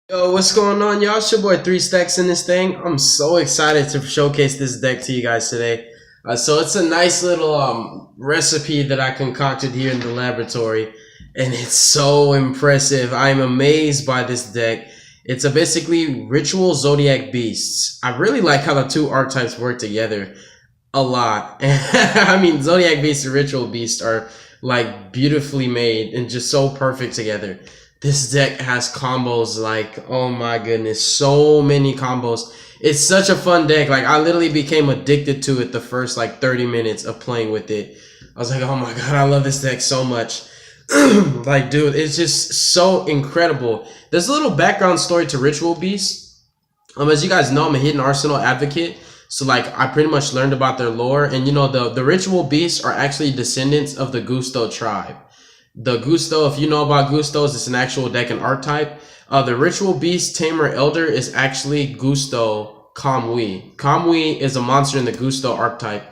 Yo, what's going on, y'all? It's your boy 3Stacks in this thing. I'm so excited to showcase this deck to you guys today. So it's a nice little recipe that I concocted here in the laboratory, and it's so impressive. I'm amazed by this deck. It's a basically ritual Zodiac beasts. I really like how the two archetypes work together a lot. I mean, Zodiac beasts and ritual beasts are like beautifully made and just so perfect together. This deck has combos like, oh my goodness, so many combos. It's such a fun deck. Like, I literally became addicted to it the first like 30 minutes of playing with it. I was like, oh my god, I love this deck so much. Like, dude, it's just so incredible. There's a little background story to Ritual Beast. As you guys know, I'm a Hidden Arsenal advocate. So like, I pretty much learned about their lore. And you know, the Ritual Beasts are actually descendants of the Gusto tribe. The Gusto, if you know about Gustos, it's an actual deck and archetype. The Ritual Beast Tamer Elder is actually Gusto Kamui. Kamui is a monster in the Gusto archetype.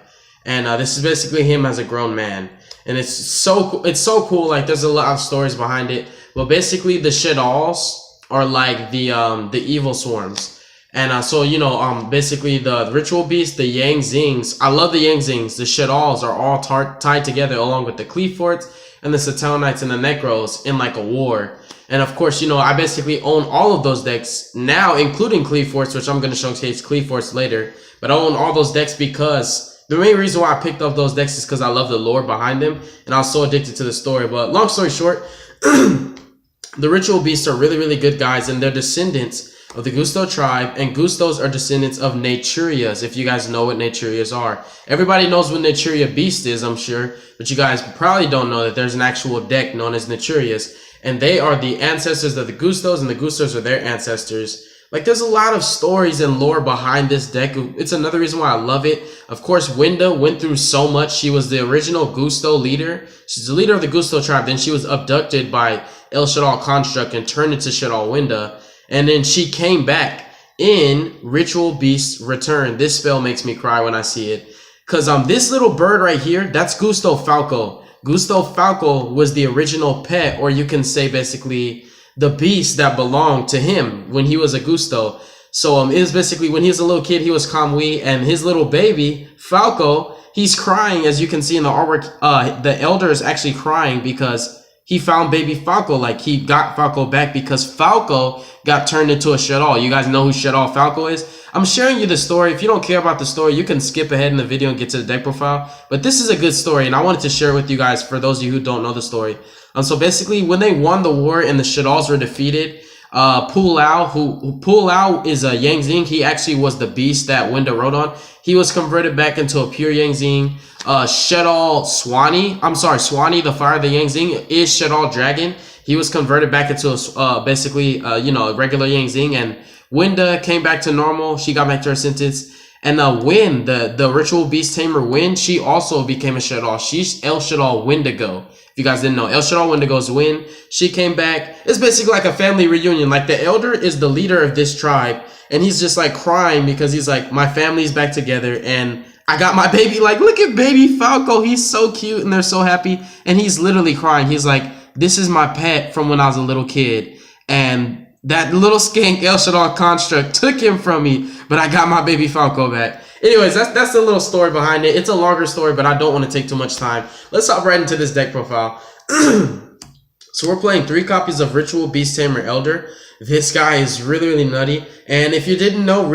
And this is basically him as a grown man. And it's so cool. Like, there's a lot of stories behind it. But basically, the Shadals are like the evil swarms. And so, you know, basically the Ritual Beast, the Yang Zings. I love the Yang Zings. The Shadals are all tied together along with the Cleaforts and the Satellanites and the Necros in like a war. And of course, you know, I basically own all of those decks now, including Cleaforts, which I'm going to showcase Cleaforts later. But I own all those decks because the main reason why I picked up those decks is because I love the lore behind them. And I was so addicted to the story. But long story short, the Ritual Beasts are really, really good guys. And they're descendants of the Gusto tribe, and Gustos are descendants of Naturias, if you guys know what Naturias are. Everybody knows what Naturia Beast is, I'm sure, but you guys probably don't know that there's an actual deck known as Naturias, and they are the ancestors of the Gustos, and the Gustos are their ancestors. Like, there's a lot of stories and lore behind this deck. It's another reason why I love it. Of course, Winda went through so much. She was the original Gusto leader. She's the leader of the Gusto tribe. Then she was abducted by El Shadal Construct and turned into Shadal Winda. And then she came back in Ritual Beast Return. This spell makes me cry when I see it. Because this little bird right here, that's Gusto Falco. Gusto Falco was the original pet, or you can say basically the beast that belonged to him when he was a Gusto. So it was basically when he was a little kid, he was Kamui, and his little baby, Falco, he's crying, as you can see in the artwork. The elder is actually crying because he found baby Falco. Like, he got Falco back because Falco got turned into a Shadal. You guys know who Shadal Falco is? I'm sharing you the story. If you don't care about the story, you can skip ahead in the video and get to the deck profile. But this is a good story, and I wanted to share it with you guys for those of you who don't know the story. So basically, when they won the war and the Shadals were defeated, Pu Lao is a Yang Zing. He actually was the beast that Winda rode on. He was converted back into a pure Yang Zing. Shadal Swanee, the fire of the Yang Zing, is Shadal Dragon. He was converted back into a, you know, a regular Yang Zing, and Winda came back to normal. She got back to her sentence. And Win, the Ritual Beast Tamer Win, she also became a Shadal. She's El Shadal Wendigo. If you guys didn't know, El Shadal Wendigo's Win. She came back. It's basically like a family reunion. Like, the elder is the leader of this tribe, and he's just like crying because he's like, my family's back together, and I got my baby. Like, look at baby Falco. He's so cute, and they're so happy. And he's literally crying. He's like, this is my pet from when I was a little kid. And that little skank El Shadal Construct took him from me, but I got my baby Falco back. Anyways, that's the little story behind it. It's a longer story, but I don't want to take too much time. Let's hop right into this deck profile. So we're playing 3 copies of Ritual Beast Tamer Elder. This guy is really, really nutty. And if you didn't know,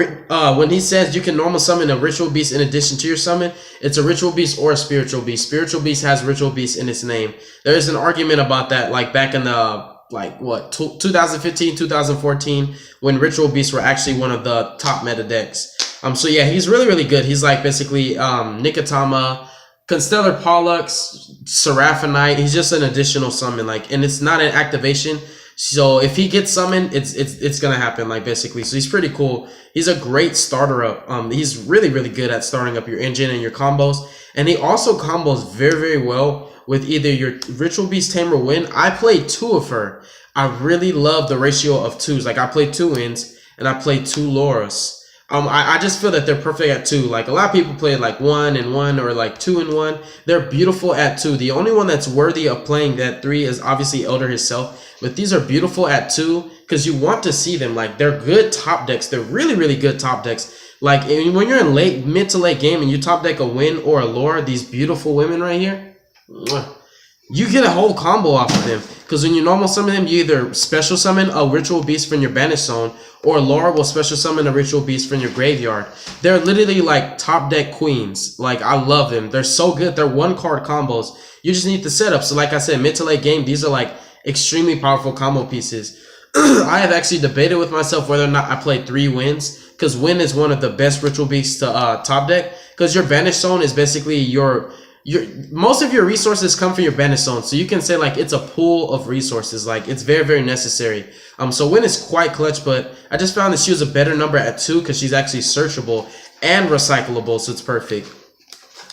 when he says you can normal summon a Ritual Beast in addition to your summon, it's a Ritual Beast or a Spiritual Beast. Spiritual Beast has Ritual Beast in its name. There's an argument about that, like back in the, like, what, 2015, 2014, when Ritual Beasts were actually one of the top meta decks. So yeah, he's really, really good. He's like basically Nikotama, Constellar Pollux, Seraphonite. He's just an additional summon, like, and it's not an activation. So if he gets summoned, it's gonna happen, like, basically. So he's pretty cool. He's a great starter up. He's really, really good at starting up your engine and your combos. And he also combos very, very well with either your Ritual Beast Tamer Win. I played 2 of her. I really love the ratio of 2s. Like, I played 2 Wins and I played 2 Loras. I just feel that they're perfect at 2. Like, a lot of people play like 1 and 1 or like 2 and 1. They're beautiful at 2. The only one that's worthy of playing that 3 is obviously Elder himself. But these are beautiful at 2. because you want to see them. Like, they're good top decks. They're really, really good top decks. Like, when you're in mid to late game and you top deck a Win or a Lore, these beautiful women right here, you get a whole combo off of them. Because when you normal summon them, you either special summon a Ritual Beast from your Banish Zone, or Laura will special summon a Ritual Beast from your graveyard. They're literally like top deck queens. Like, I love them. They're so good. They're one card combos. You just need the setup. So like I said, mid to late game, these are like extremely powerful combo pieces. I have actually debated with myself whether or not I play 3 Wins, because Win is one of the best Ritual Beasts to top deck, because your Banish Zone is basically your most of your resources come from your Banish Zone, so you can say like it's a pool of resources. Like, it's very, very necessary. So Win is quite clutch, but I just found that she was a better number at 2 because she's actually searchable and recyclable, so it's perfect.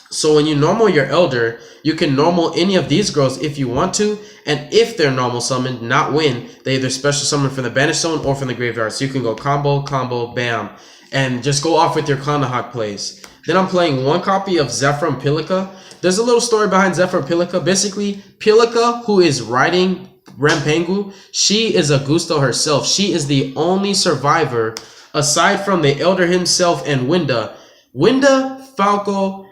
So when you normal your Elder, you can normal any of these girls if you want to, and if they're normal summoned, not Win, they either special summon from the Banish Zone or from the graveyard. So you can go combo, combo, bam, and just go off with your Kanahawk plays. Then I'm playing 1 copy of Zephyr and Pilica. There's a little story behind Zephyr and Pilica. Basically, Pilica, who is riding Rampengu, she is a Gusto herself. She is the only survivor, aside from the Elder himself and Winda. Winda, Falco,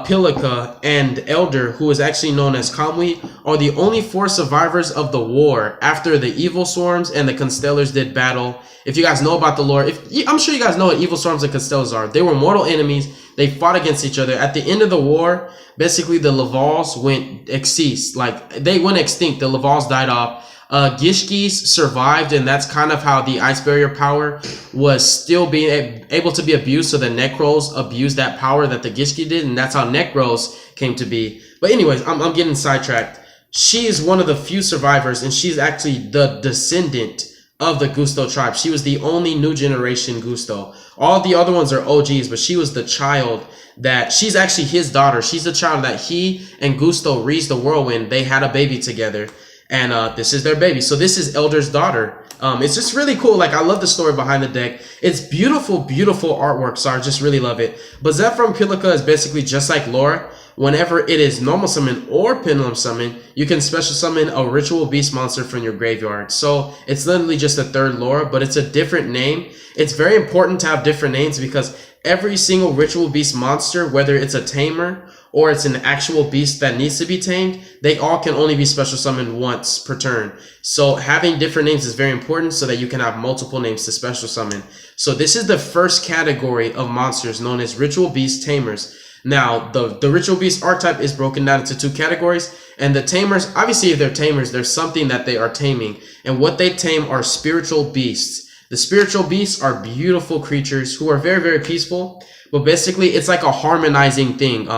Pilica, and Elder, who is actually known as Kamui, are the only 4 survivors of the war after the Evil Swarms and the Constellars did battle. If you guys know about the lore, I'm sure you guys know what Evil Swarms and Constellars are. They were mortal enemies. They fought against each other. At the end of the war, basically the Lavals went extinct. Like, they went extinct. The Lavals died off. Gishkis survived, and that's kind of how the Ice Barrier power was still being able to be abused. So the Necros abused that power that the Gishki did, and that's how Necros came to be. But anyways, I'm getting sidetracked. She is one of the few survivors, and she's actually the descendant of the Gusto tribe. She was the only new generation Gusto. All the other ones are OGs, but she was the child that, she's actually his daughter. She's the child that he and Gusto reached the whirlwind. They had a baby together, and this is their baby. So this is Elder's daughter. It's just really cool. Like, I love the story behind the deck. It's beautiful, beautiful artwork, so I just really love it. But Zephyr and Pilica is basically just like Laura. Whenever it is normal summon or pendulum summon, you can special summon a Ritual Beast monster from your graveyard. So it's literally just a 3rd Laura, but it's a different name. It's very important to have different names, because every single Ritual Beast monster, whether it's a Tamer or it's an actual beast that needs to be tamed, they all can only be special summoned once per turn. So having different names is very important so that you can have multiple names to special summon. So this is the first category of monsters, known as Ritual Beast Tamers. Now, the Ritual Beast archetype is broken down into 2 categories, and the Tamers, obviously if they're Tamers, there's something that they are taming, and what they tame are spiritual beasts. The spiritual beasts are beautiful creatures who are very, very peaceful, but basically it's like a harmonizing thing.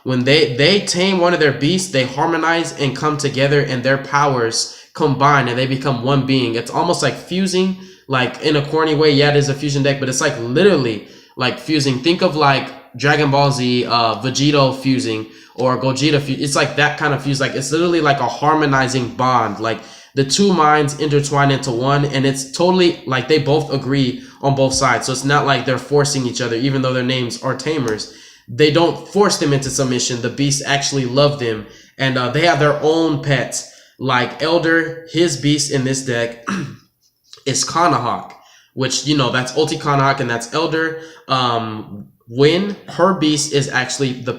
When they tame one of their beasts, they harmonize and come together, and their powers combine and they become one being. It's almost like fusing, like in a corny way. Yeah, it is a fusion deck, but it's like literally like fusing. Think of like Dragon Ball Z, Vegito fusing, or Gogeta fusing. It's like that kind of fuse. Like, it's literally like a harmonizing bond. Like, the 2 minds intertwine into one, and it's totally like they both agree on both sides. So it's not like they're forcing each other, even though their names are Tamers. They don't force them into submission. The beasts actually love them, and they have their own pets. Like Elder, his beast in this deck is Kanahawk, which, you know, that's Ulti Kanahawk, and that's Elder. When her beast is actually the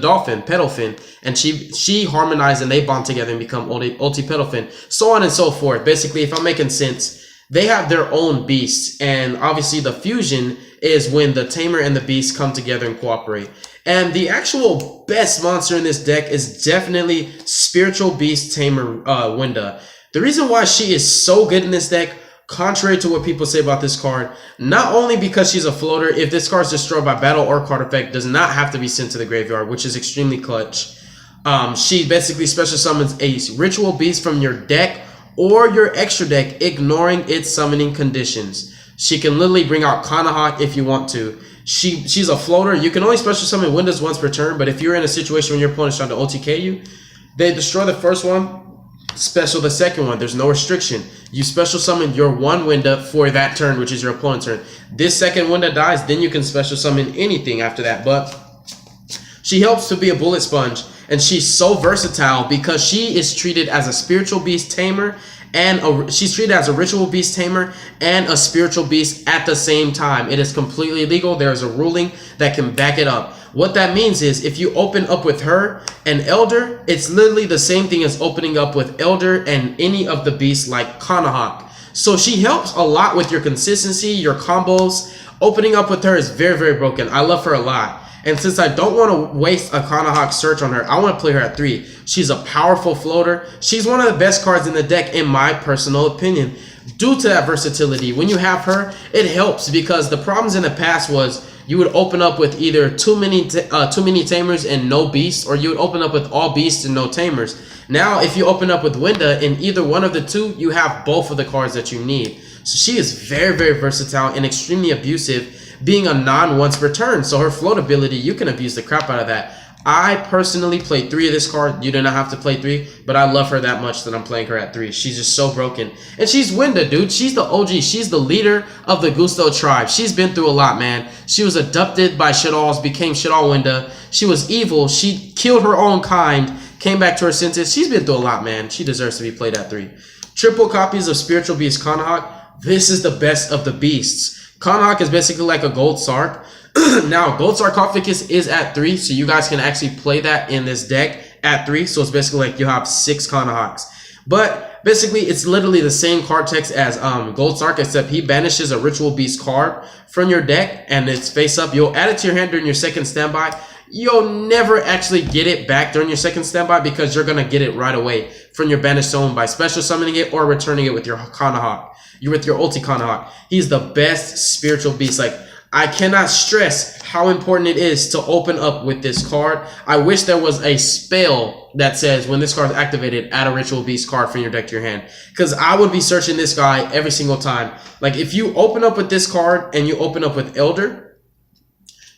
dolphin, Pedalfin, and she harmonize and they bond together and become Ulti Pedalfin, so on and so forth. Basically, if I'm making sense, they have their own beasts, and obviously the fusion is when the Tamer and the beast come together and cooperate. And the actual best monster in this deck is definitely Spiritual Beast Tamer Winda. The reason why she is so good in this deck, contrary to what people say about this card, not only because she's a floater, if this card is destroyed by battle or card effect, does not have to be sent to the graveyard, which is extremely clutch. She basically special summons a Ritual Beast from your deck or your extra deck, ignoring its summoning conditions. She can literally bring out Kanahawk if you want to. She's a floater. You can only special summon Windows once per turn, but if you're in a situation when your opponent's trying to OTK you, they destroy the first one, special the second one. There's no restriction. You special summon your 1 Winda for that turn, which is your opponent's turn. This second Winda dies, then you can special summon anything after that. But she helps to be a bullet sponge, and she's so versatile because she is treated as a Spiritual Beast Tamer and she's treated as a ritual beast tamer and a spiritual beast at the same time. It is completely legal. There is a ruling that can back it up. What that means is if you open up with her and Elder, it's literally the same thing as opening up with Elder and any of the beasts like Kanahak. So she helps a lot with your consistency, your combos. Opening up with her is very, very broken. I love her a lot. And since I don't want to waste a Kanahak search on her, I want to play her at 3. She's a powerful floater. She's one of the best cards in the deck, in my personal opinion, due to that versatility. When you have her, it helps because the problems in the past was you would open up with either too many tamers and no beasts, or you would open up with all beasts and no tamers. Now, if you open up with Winda in either one of the two, you have both of the cards that you need. So she is very, very versatile and extremely abusive, being a non-once per turn. So her float ability, you can abuse the crap out of that. I personally played 3 of this card. You do not have to play 3, but I love her that much that I'm playing her at 3. She's just so broken. And she's Winda, dude. She's the OG. She's the leader of the Gusto tribe. She's been through a lot, man. She was adopted by Shadalls, became Shadal Winda. She was evil. She killed her own kind, came back to her senses. She's been through a lot, man. She deserves to be played at 3. Triple copies of Spiritual Beast Kanahak. This is the best of the beasts. Kanahak is basically like a Gold Sark. Now, Gold Sarcophagus is at 3, so you guys can actually play that in this deck at 3. So it's basically like you have 6 Kanahaks. But basically, it's literally the same card text as Gold Sark, except he banishes a Ritual Beast card from your deck, and it's face up. You'll add it to your hand during your second standby. You'll never actually get it back during your second standby because you're going to get it right away from your banished zone by special summoning it or returning it with your Kanahak. You're with your ulti Kanahak. He's the best spiritual beast. Like, I cannot stress how important it is to open up with this card. I wish there was a spell that says when this card is activated, add a Ritual Beast card from your deck to your hand. Because I would be searching this guy every single time. Like, if you open up with this card and you open up with Elder,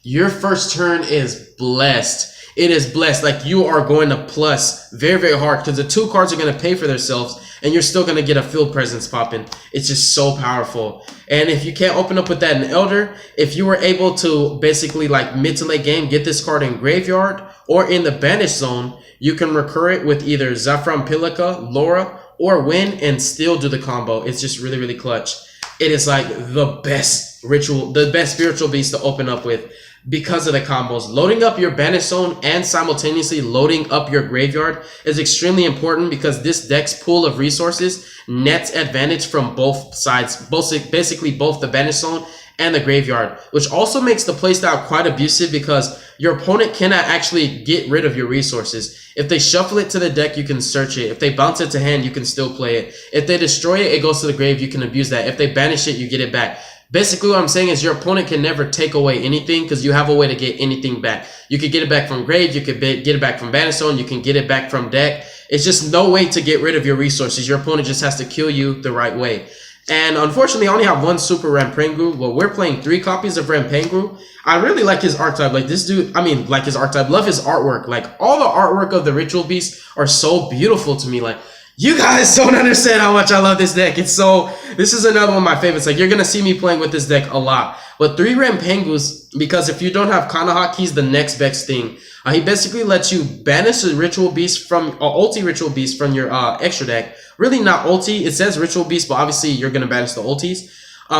your first turn is blessed. It is blessed. Like, you are going to plus very, very hard because the 2 cards are going to pay for themselves and you're still going to get a field presence popping. It's just so powerful. And if you can't open up with that in Elder, if you were able to basically like mid to late game, get this card in Graveyard or in the Banished Zone, you can recur it with either Zafram Pilica, Laura, or Win and still do the combo. It's just really, really clutch. It is like the best ritual, the best spiritual beast to open up with because of the combos. Loading up your Banished Zone and simultaneously loading up your Graveyard is extremely important because this deck's pool of resources nets advantage from both sides, basically both the Banished Zone and the Graveyard, which also makes the playstyle quite abusive because your opponent cannot actually get rid of your resources. If they shuffle it to the deck, you can search it. If they bounce it to hand, you can still play it. If they destroy it, it goes to the grave, you can abuse that. If they banish it, you get it back. Basically, what I'm saying is your opponent can never take away anything because you have a way to get anything back. You could get it back from grave, you could get it back from Banished Zone, you can get it back from deck. It's just no way to get rid of your resources. Your opponent just has to kill you the right way. And unfortunately, I only have 1 Super Rampengu. Well, we're playing 3 copies of Rampengu. I really like his archetype. Like this dude, I mean, like his archetype. Love his artwork. Like all the artwork of the Ritual Beasts are so beautiful to me. Like, you guys don't understand how much I love this deck. It's so, this is another one of my favorites. Like, you're going to see me playing with this deck a lot. But 3 Rampengus, because if you don't have Kanahak, he's the next best thing. He basically lets you banish a Ritual Beast from, ulti Ritual Beast from your extra deck. Really not ulti. It says Ritual Beast, but obviously you're going to banish the ultis.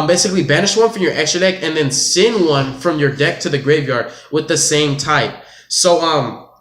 Basically banish one from your extra deck and then send one from your deck to the graveyard with the same type. So,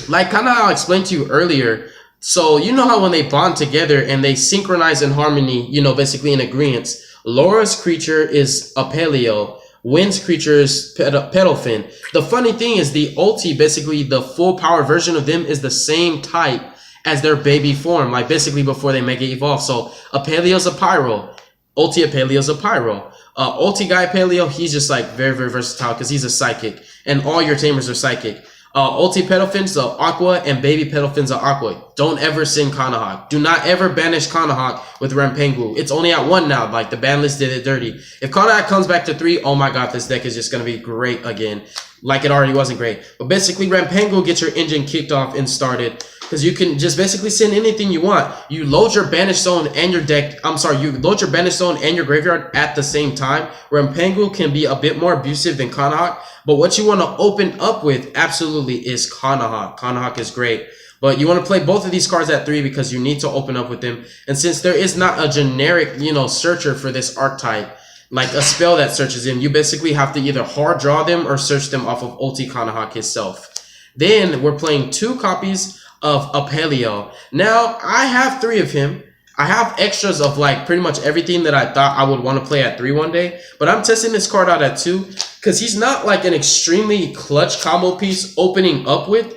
like kind of how I explained to you earlier, so you know how when they bond together and they synchronize in harmony, you know, basically in agreement, Laura's creature is a Paleo, Wynn's creature is Pedalfin. The funny thing is the ulti, basically the full power version of them is the same type as their baby form, like basically before they Mega Evolve. So a Paleo's a Pyro, ulti a Paleo's a Pyro. Ulti guy Paleo, he's just like very, very versatile because he's a psychic and all your tamers are psychic. Ulti Pedalfins are Aqua and baby Pedalfins are Aqua. Don't ever send Kanahak. Do not ever banish Kanahak with Rampengu. It's only at 1 now. Like the ban list did it dirty. If Kanahak comes back to 3, oh my god, this deck is just going to be great again. Like it already wasn't great. But basically Rampengu gets your engine kicked off and started. Because you can just basically send anything you want. You load your Banished Zone and your deck. You load your Banished Zone and your graveyard at the same time. Rampengu can be a bit more abusive than Kanahak. But what you want to open up with absolutely is Kanahak. Kanahak is great. But you want to play both of these cards at 3 because you need to open up with them. And since there is not a generic, searcher for this archetype, like a spell that searches them, you basically have to either hard draw them or search them off of Ulti Kanahak itself. Then we're playing 2 copies of Apelio. Now, I have 3 of him. I have extras of like pretty much everything that I thought I would want to play at 3 one day. But I'm testing this card out at 2 because he's not like an extremely clutch combo piece opening up with.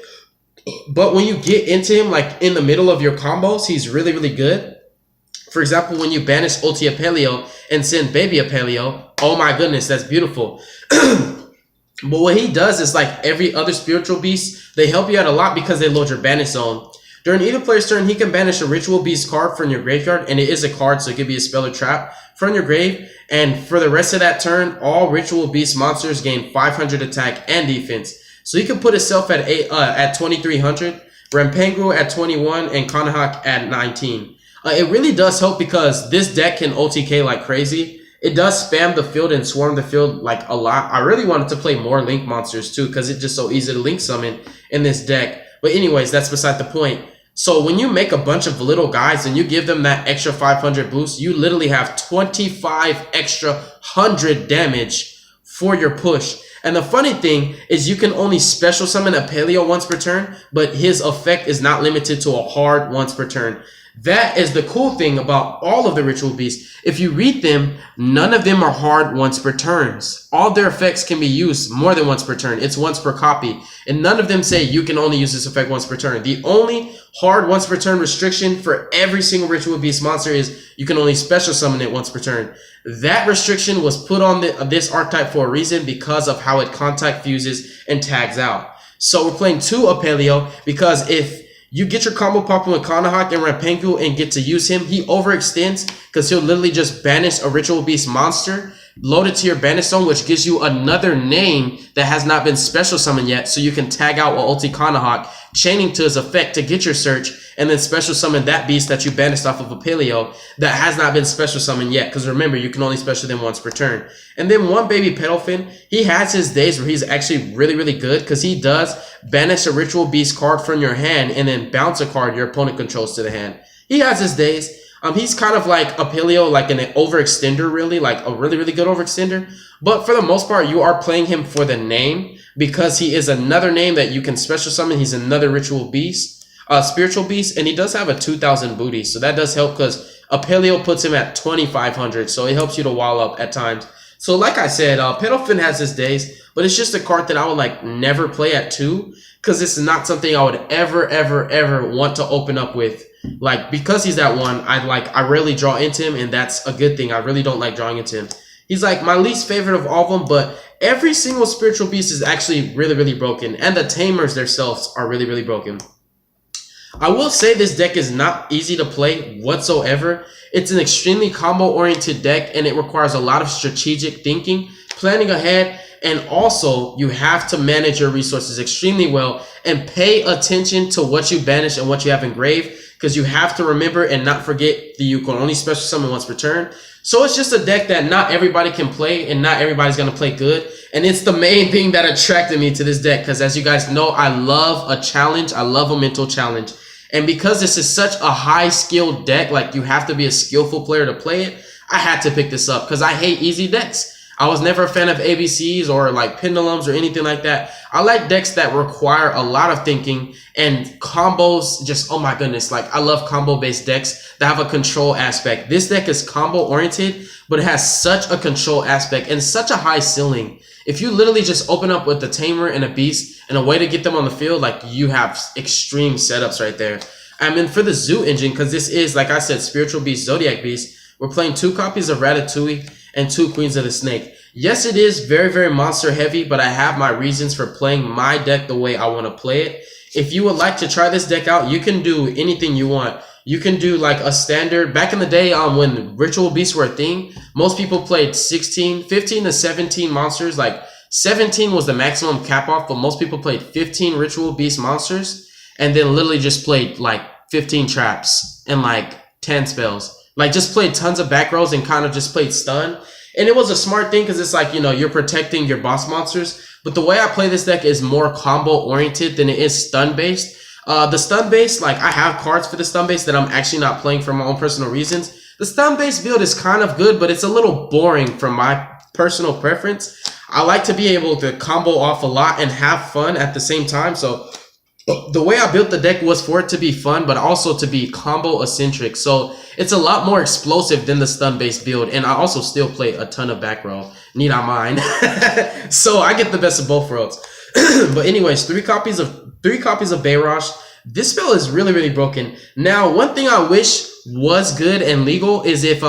But when you get into him like in the middle of your combos, he's really, really good. For example, when you banish Ulti Apelio and send Baby Apelio, oh my goodness, that's beautiful. But what he does is like every other spiritual beast, they help you out a lot because they load your banish zone. During either player's turn, he can banish a ritual beast card from your graveyard, and it is a card, so it could be a spell or trap from your grave. And for the rest of that turn, all ritual beast monsters gain 500 attack and defense. So he can put himself at 2300, Rampengu at 21, and Kanahak at 19. It really does help because this deck can OTK like crazy. It does spam the field and swarm the field like a lot. I really wanted to play more link monsters too because it's just so easy to link summon in this deck. But anyways, that's beside the point. So when you make a bunch of little guys and you give them that extra 500 boost, you literally have 25 extra 100 damage for your push. And the funny thing is you can only special summon Apelio once per turn, but his effect is not limited to a hard once per turn. That is the cool thing about all of the ritual beasts. If you read them, none of them are hard once per turns. All their effects can be used more than once per turn. It's once per copy. And none of them say you can only use this effect once per turn. The only hard once per turn restriction for every single ritual beast monster is you can only special summon it once per turn. That restriction was put on this archetype for a reason because of how it contact fuses and tags out. So we're playing 2 Apelio because if you get your combo popping with Kanahak and Rampengu and get to use him, he overextends because he'll literally just banish a ritual beast monster, load it to your banish zone, which gives you another name that has not been special summoned yet, so you can tag out Ulti Kanahak, chaining to his effect to get your search, and then special summon that beast that you banished off of Apelio that has not been special summoned yet, because remember, you can only special them once per turn. And then one Baby Pedalfin, he has his days where he's actually really, really good, because he does banish a ritual beast card from your hand and then bounce a card your opponent controls to the hand. He has his days. He's kind of like Apelio, like an overextender, really, like a really, really good overextender. But for the most part, you are playing him for the name because he is another name that you can special summon. He's another ritual beast, spiritual beast, and he does have a 2000 booty. So that does help because Apelio puts him at 2500. So it helps you to wall up at times. So like I said, Pedalfin has his days, but it's just a card that I would like never play at 2 because it's not something I would ever want to open up with. Like, because he's at 1, I rarely draw into him, and that's a good thing. I really don't like drawing into him. He's like my least favorite of all of them, but every single spiritual beast is actually really, really broken, and the Tamers themselves are really, really broken. I will say this deck is not easy to play whatsoever. It's an extremely combo-oriented deck, and it requires a lot of strategic thinking, planning ahead, and also you have to manage your resources extremely well and pay attention to what you banish and what you have engraved, because you have to remember and not forget that you can only special summon once per turn. So it's just a deck that not everybody can play, and not everybody's going to play good. And it's the main thing that attracted me to this deck, because as you guys know, I love a challenge. I love a mental challenge. And because this is such a high-skilled deck, like you have to be a skillful player to play it, I had to pick this up because I hate easy decks. I was never a fan of ABCs or like pendulums or anything like that. I like decks that require a lot of thinking and combos. Just, oh my goodness, like I love combo-based decks that have a control aspect. This deck is combo-oriented, but it has such a control aspect and such a high ceiling. If you literally just open up with the Tamer and a Beast and a way to get them on the field, like you have extreme setups right there. I mean, for the Zoo engine, because this is, like I said, Spiritual Beast, Zodiac Beast, we're playing 2 copies of Ratatouille and 2 Queens of the Snake. Yes, it is very, very monster heavy, but I have my reasons for playing my deck the way I want to play it. If you would like to try this deck out, you can do anything you want. You can do like a standard. Back in the day, when Ritual Beasts were a thing, most people played 15 to 17 monsters. Like 17 was the maximum cap off, but most people played 15 Ritual Beast monsters and then literally just played like 15 traps and like 10 spells. Like just played tons of back rows and kind of just played stun. And it was a smart thing because it's like, you know, you're protecting your boss monsters. But the way I play this deck is more combo oriented than it is stun based. The stun base, like I have cards for the stun base that I'm actually not playing for my own personal reasons. The stun base build is kind of good, but it's a little boring from my personal preference. I like to be able to combo off a lot and have fun at the same time. So the way I built the deck was for it to be fun, but also to be combo eccentric. So it's a lot more explosive than the stun based build. And I also still play a ton of back row. Need I mind? So I get the best of both worlds. But anyways, three copies of Bayrosh. This spell is really, really broken. Now, one thing I wish was good and legal is if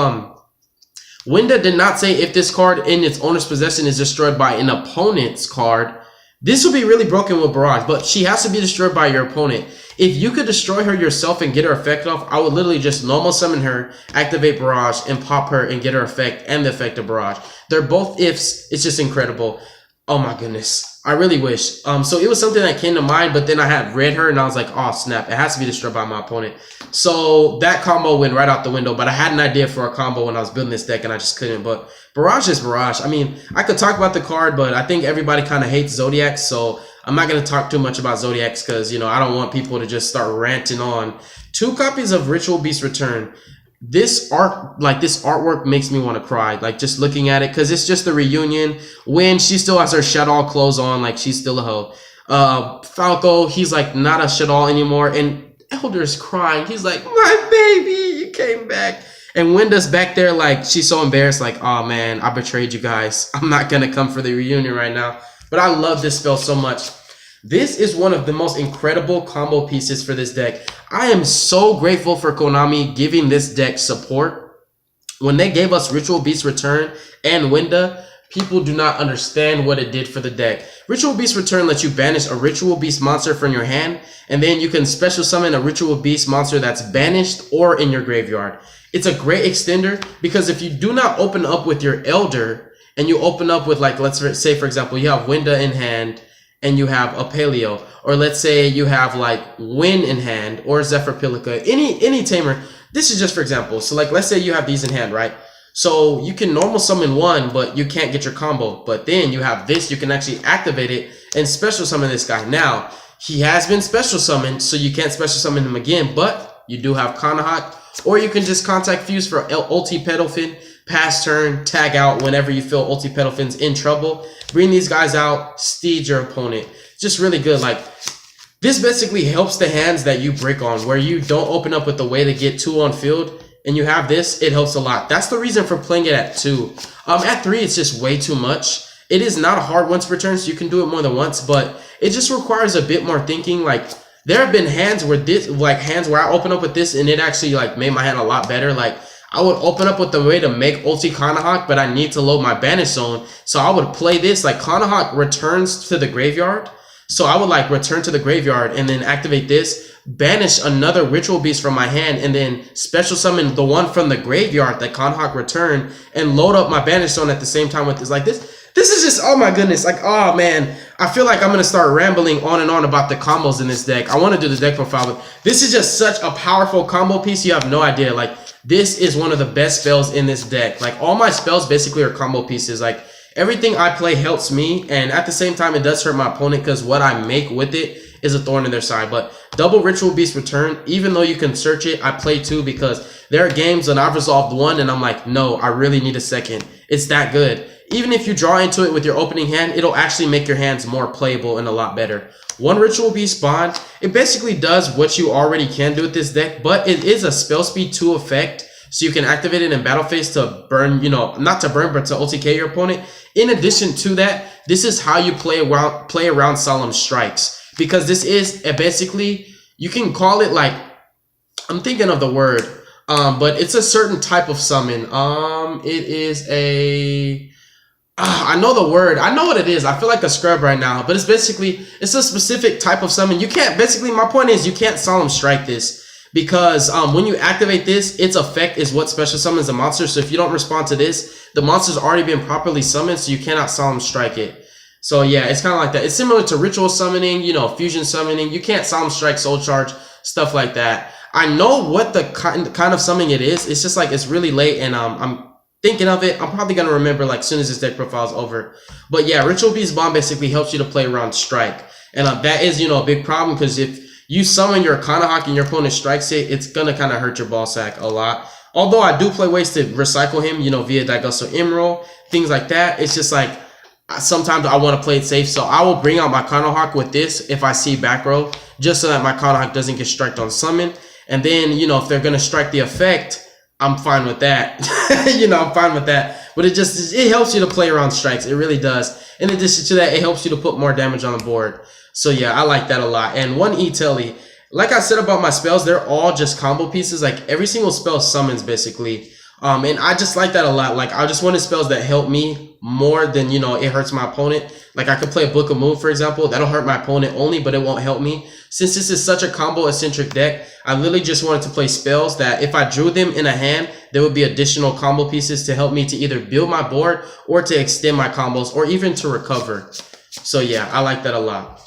Winda did not say if this card in its owner's possession is destroyed by an opponent's card. This would be really broken with Barrage, but she has to be destroyed by your opponent. If you could destroy her yourself and get her effect off, I would literally just normal summon her, activate Barrage, and pop her and get her effect and the effect of Barrage. They're both ifs. It's just incredible. Oh my goodness. I really wish. So it was something that came to mind, but then I had read her and I was like, oh snap, it has to be destroyed by my opponent. So that combo went right out the window, but I had an idea for a combo when I was building this deck and I just couldn't. But Barrage is Barrage. I mean, I could talk about the card, but I think everybody kind of hates Zodiac, so I'm not going to talk too much about Zodiacs because, you know, I don't want people to just start ranting on. 2 copies of Ritual Beast Return. This artwork makes me want to cry, like just looking at it, because it's just the reunion when she still has her Shaddoll clothes on, like she's still a hoe. Falco, he's like not a Shaddoll anymore, and Elder's crying. He's like, my baby, you came back. And Winda's back there like she's so embarrassed, like, oh man, I betrayed you guys. I'm not gonna come for the reunion right now. But I love this spell so much. This is one of the most incredible combo pieces for this deck. I am so grateful for Konami giving this deck support. When they gave us Ritual Beast Return and Winda, people do not understand what it did for the deck. Ritual Beast Return lets you banish a Ritual Beast monster from your hand, and then you can special summon a Ritual Beast monster that's banished or in your graveyard. It's a great extender because if you do not open up with your Elder, and you open up with, like, let's say, for example, you have Winda in hand, and you have a Paleo, or let's say you have like Win in hand or Zephyr Pilica, any Tamer. This is just for example. So like, let's say you have these in hand, right? So you can normal summon one, but you can't get your combo. But then you have this, you can actually activate it and special summon this guy. Now, he has been special summoned, so you can't special summon him again, but you do have Kanahak, or you can just contact Fuse for Ulti Pedalfin, pass turn, tag out whenever you feel Ulti Pedalfin's in trouble. Bring these guys out, steed your opponent. Just really good. Like, this basically helps the hands that you brick on, where you don't open up with the way to get 2 on field, and you have this, it helps a lot. That's the reason for playing it at 2. At 3, it's just way too much. It is not a hard once per turn, so you can do it more than once, but it just requires a bit more thinking. Like, there have been hands where I open up with this and it actually like made my hand a lot better. Like, I would open up with the way to make Ulti Kanahak, but I need to load my Banish Zone. So I would play this, like Kanahak returns to the graveyard. So I would like return to the graveyard and then activate this, banish another Ritual Beast from my hand, and then special summon the one from the graveyard that Kanahak returned and load up my Banish Zone at the same time with this. Like this is just, oh my goodness. Like, oh man, I feel like I'm going to start rambling on and on about the combos in this deck. I want to do the deck profile, but this is just such a powerful combo piece. You have no idea. Like, this is one of the best spells in this deck. Like, all my spells basically are combo pieces. Like, everything I play helps me, and at the same time, it does hurt my opponent because what I make with it is a thorn in their side. But double Ritual Beast Return, even though you can search it, I play 2 because there are games when I've resolved 1 and I'm like, no, I really need a second. It's that good. Even if you draw into it with your opening hand, it'll actually make your hands more playable and a lot better. 1 Ritual Beast Bond, it basically does what you already can do with this deck, but it is a spell speed 2 effect, so you can activate it in battle phase to burn, you know, not to burn, but to OTK your opponent. In addition to that, this is how you play around Solemn Strikes, because this is basically, you can call it like, I'm thinking of the word, but it's a certain type of summon. It is a... I know the word. I know what it is. I feel like a scrub right now, but it's basically, it's a specific type of summon. You can't, basically, my point is you can't Solemn Strike this because when you activate this, its effect is what special summons the monster. So if you don't respond to this, the monster's already been properly summoned, so you cannot Solemn Strike it. So yeah, it's kind of like that. It's similar to ritual summoning, you know, fusion summoning. You can't Solemn Strike, Soul Charge, stuff like that. I know what the kind of summoning it is. It's just like, it's really late and I'm thinking of it. I'm probably going to remember like soon as this deck profile is over. But yeah, Ritual Beast Bomb basically helps you to play around strike. And that is, you know, a big problem because if you summon your Kanahawk and your opponent strikes it, it's gonna kind of hurt your ball sack a lot. Although I do play ways to recycle him, you know, via Daigusto Emerald, things like that. It's just like sometimes I want to play it safe, so I will bring out my Kanahawk with this if I see back row, just so that my Kanahawk doesn't get striked on summon. And then, you know, if they're gonna strike the effect, I'm fine with that. You know, I'm fine with that. But it helps you to play around strikes. It really does. In addition to that, it helps you to put more damage on the board. So yeah, I like that a lot. And one E-Telly, like I said about my spells, they're all just combo pieces. Like every single spell summons basically. And I just like that a lot. Like I just wanted spells that help me more than, you know, it hurts my opponent. Like I could play a Book of Moon, for example. That'll hurt my opponent only, but it won't help me. Since this is such a combo-eccentric deck, I literally just wanted to play spells that if I drew them in a hand, there would be additional combo pieces to help me to either build my board or to extend my combos or even to recover. So yeah, I like that a lot.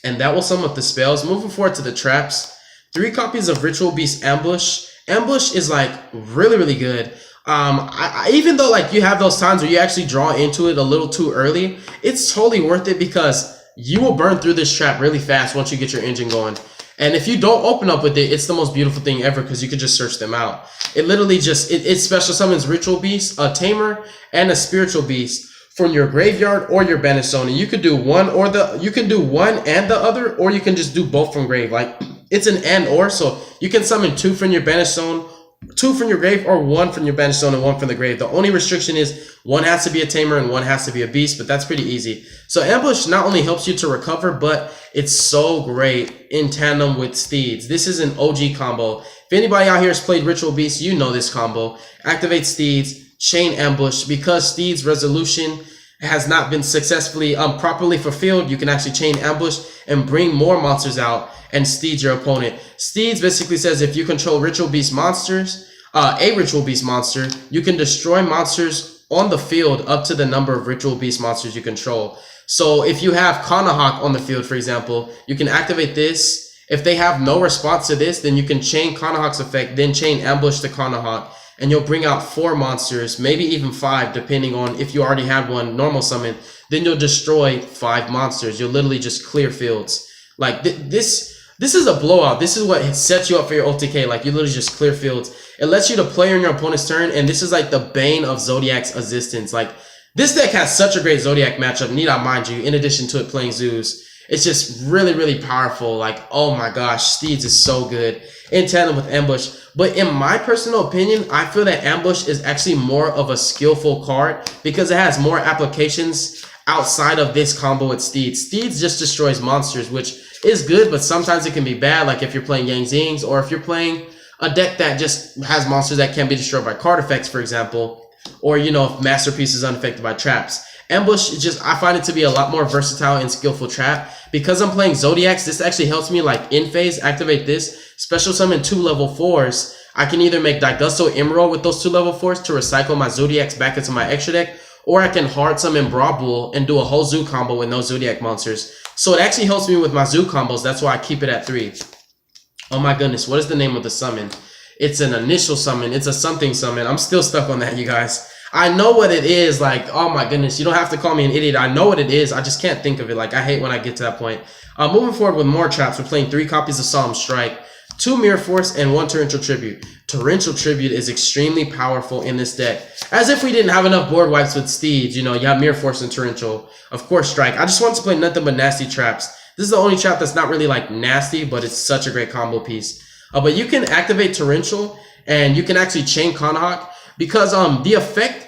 And that will sum up the spells. Moving forward to the traps. 3 copies of Ritual Beast Ambush. Ambush is like really, really good. Even though like you have those times where you actually draw into it a little too early, it's totally worth it because you will burn through this trap really fast once you get your engine going. And if you don't open up with it, it's the most beautiful thing ever because you could just search them out. It literally just, it special summons Ritual Beast, a Tamer, and a Spiritual Beast from your graveyard or your banished zone. And you could do one or you can do one and the other, or you can just do both from grave. Like it's an and or, so you can summon 2 from your banished zone, 2 from your grave, or 1 from your banished zone and 1 from the grave. The only restriction is 1 has to be a Tamer and 1 has to be a beast, but that's pretty easy. So Ambush not only helps you to recover, but it's so great in tandem with Steeds. This is an OG combo. If anybody out here has played Ritual Beast, you know this combo. Activate Steeds, chain Ambush. Because Steeds resolution has not been successfully properly fulfilled, you can actually chain Ambush and bring more monsters out and Steeds your opponent. Steeds basically says if you control Ritual Beast monsters, a Ritual Beast monster, you can destroy monsters on the field up to the number of Ritual Beast monsters you control. So if you have Kanahawk on the field, for example, you can activate this. If they have no response to this, then you can chain Kanahawk's effect, then chain Ambush to Kanahawk, and you'll bring out 4 monsters, maybe even 5, depending on if you already have one normal summon. Then you'll destroy 5 monsters. You'll literally just clear fields. Like this is a blowout. This is what sets you up for your OTK. Like you literally just clear fields. It lets you to play on your opponent's turn, and this is like the bane of Zodiac's existence. Like this deck has such a great Zodiac matchup, need I mind you, in addition to it playing Zoos. It's just really, really powerful. Like, oh my gosh, Steeds is so good in tandem with Ambush. But in my personal opinion, I feel that Ambush is actually more of a skillful card because it has more applications outside of this combo with Steeds. Steeds just destroys monsters, which is good, but sometimes it can be bad, like if you're playing Yang Zings or if you're playing a deck that just has monsters that can be destroyed by card effects, for example, or, you know, if Masterpiece is unaffected by traps. Ambush is just, I find it to be a lot more versatile and skillful trap. Because I'm playing Zodiacs, this actually helps me, like, in phase, activate this, special summon 2 level 4s. I can either make Daigusto Emerald with those 2 level 4s to recycle my Zodiacs back into my extra deck, or I can hard summon Brawl Bull and do a whole Zoo combo with no Zodiac monsters. So it actually helps me with my Zoo combos, that's why I keep it at 3. Oh my goodness, what is the name of the summon? It's an initial summon, it's a something summon. I'm still stuck on that, you guys. I know what it is, like, oh my goodness, you don't have to call me an idiot. I know what it is, I just can't think of it. Like, I hate when I get to that point. Moving forward with more traps, we're playing 3 copies of Solemn Strike, 2 Mirror Force, and 1 Torrential Tribute. Torrential Tribute is extremely powerful in this deck. As if we didn't have enough board wipes with Steeds, you know, you have Mirror Force and Torrential. Of course, Strike. I just want to play nothing but nasty traps. This is the only trap that's not really, like, nasty, but it's such a great combo piece. But you can activate Torrential, and you can actually chain Kanahawk, because the effect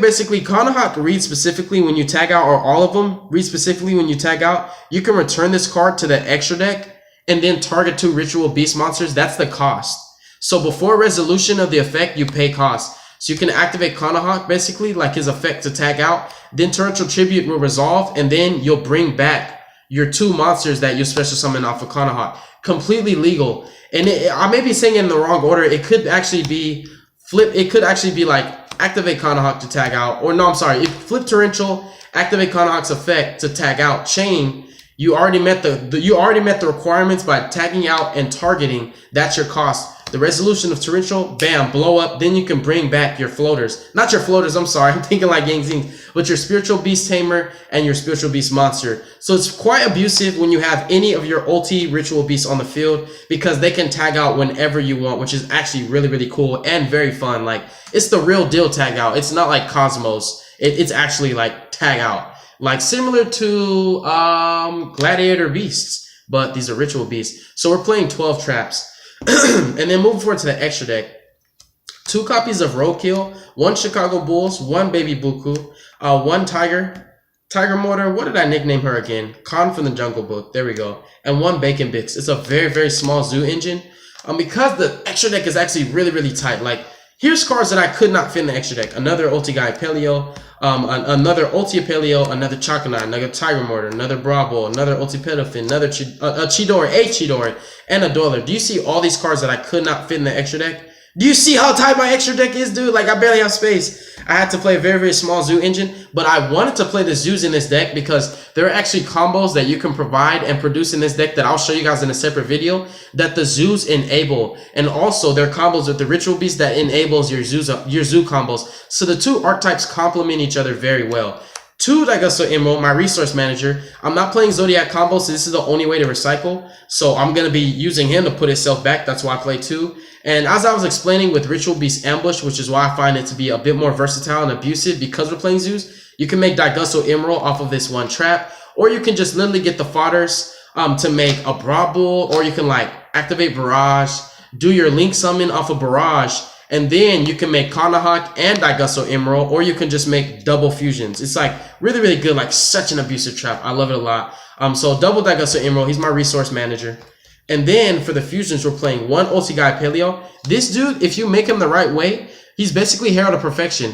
basically, Kanahawk reads specifically when you tag out, or all of them read specifically when you tag out. You can return this card to the extra deck and then target 2 Ritual Beast monsters. That's the cost. So before resolution of the effect, you pay cost. So you can activate Kanahawk basically, like his effect to tag out. Then Torrential Tribute will resolve, and then you'll bring back your 2 monsters that you special summon off of Kanahawk. Completely legal. And I may be saying it in the wrong order. It could actually be flip. It could actually be like activate Kanahawk to tag out, or no, I'm sorry. If flip Torrential, activate Kanahawk's effect to tag out, chain, You already met the requirements by tagging out and targeting. That's your cost. The resolution of torrential, bam, blow up. Then you can bring back your floaters. Not your floaters, I'm sorry. I'm thinking like Yang Zing. But your spiritual beast tamer and your spiritual beast monster. So it's quite abusive when you have any of your ulti ritual beasts on the field, because they can tag out whenever you want, which is actually really, really cool and very fun. Like, it's the real deal tag out. It's not like Cosmos. It's actually like tag out. Like similar to Gladiator Beasts, but these are ritual beasts. So we're playing 12 traps. And then moving forward to the extra deck. 2 copies of Roadkill, 1 Chicago Bulls, 1 Baby Buku, 1 Tiger Mortar. What did I nickname her again? Khan from the Jungle Book. There we go. And 1 Bacon Bix. It's a very, very small zoo engine. Because the extra deck is actually really, really tight. Like, here's cards that I could not fit in the extra deck. Another Ulti Guy Paleo, another Ulti Paleo, another Chakanai, another Tiger Mortar, another Bravo, another Ulti Pedofin, another Chidori, and a Doiler. Do you see all these cards that I could not fit in the extra deck? Do you see how tight my extra deck is, dude? Like, I barely have space. I had to play a very, very small zoo engine, but I wanted to play the zoos in this deck because there are actually combos that you can provide and produce in this deck that I'll show you guys in a separate video that the zoos enable. And also, there are combos with the ritual beast that enables your zoo combos. So the 2 archetypes complement each other very well. 2 Daigasso Emerald, my resource manager. I'm not playing Zodiac combos, so this is the only way to recycle. So I'm going to be using him to put himself back. That's why I play 2. And as I was explaining with Ritual Beast Ambush, which is why I find it to be a bit more versatile and abusive because we're playing zoos, you can make Daigasso Emerald off of this 1 trap, or you can just literally get the fodders to make a Brabble, or you can like activate Barrage, do your Link Summon off of Barrage, and then you can make Kanahawk and Daigasso Emerald, or you can just make double fusions. It's like really, really good, like such an abusive trap. I love it a lot. So double Daigasso Emerald, he's my resource manager. And then for the fusions, we're playing 1 Ulti Guy Paleo. This dude, if you make him the right way, he's basically Herald of Perfection.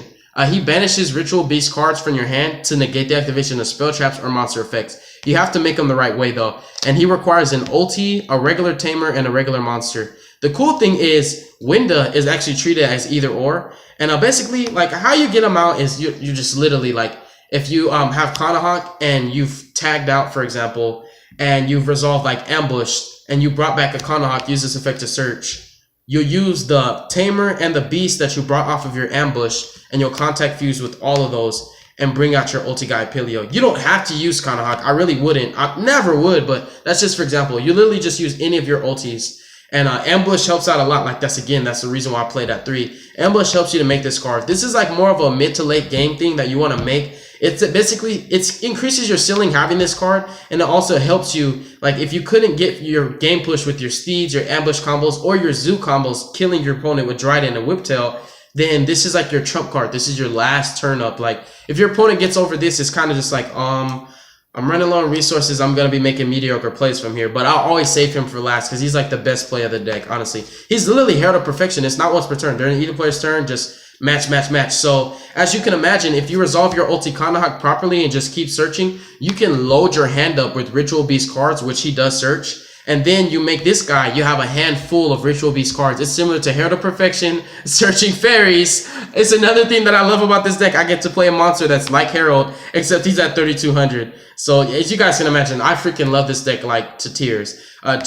He banishes ritual beast cards from your hand to negate the activation of spell traps or monster effects. You have to make him the right way though. And he requires an ulti, a regular tamer, and a regular monster. The cool thing is Winda is actually treated as either or. And basically, like, how you get him out is you just literally, like, if you have Kanahawk and you've tagged out, for example, and you've resolved like ambush, and you brought back a Kanahawk, use this effect to search, you'll use the Tamer and the Beast that you brought off of your ambush, and you'll contact fuse with all of those and bring out your Ulti Guy Paleo. You don't have to use Kanahawk. I really wouldn't. I never would, but that's just for example. You literally just use any of your ultis. And ambush helps out a lot. Like, that's the reason why I played at 3. Ambush helps you to make this card. This is like more of a mid to late game thing that you want to make. It's basically, it increases your ceiling having this card, and it also helps you, like, if you couldn't get your game push with your steeds, your ambush combos, or your zoo combos, killing your opponent with Dryden and Whiptail, then this is like your trump card. This is your last turn up. Like, if your opponent gets over this, it's kind of just like, I'm running low on resources. I'm going to be making mediocre plays from here, but I'll always save him for last because he's like the best play of the deck, honestly. He's literally Herald of Perfection. It's not once per turn. During either player's turn, just match, match, match. So, as you can imagine, if you resolve your ulti Kanahawk properly and just keep searching, you can load your hand up with Ritual Beast cards, which he does search. And then you make this guy, you have a handful of Ritual Beast cards. It's similar to Herald of Perfection, searching fairies. It's another thing that I love about this deck. I get to play a monster that's like Herald, except he's at 3,200. So as you guys can imagine, I freaking love this deck like to tears.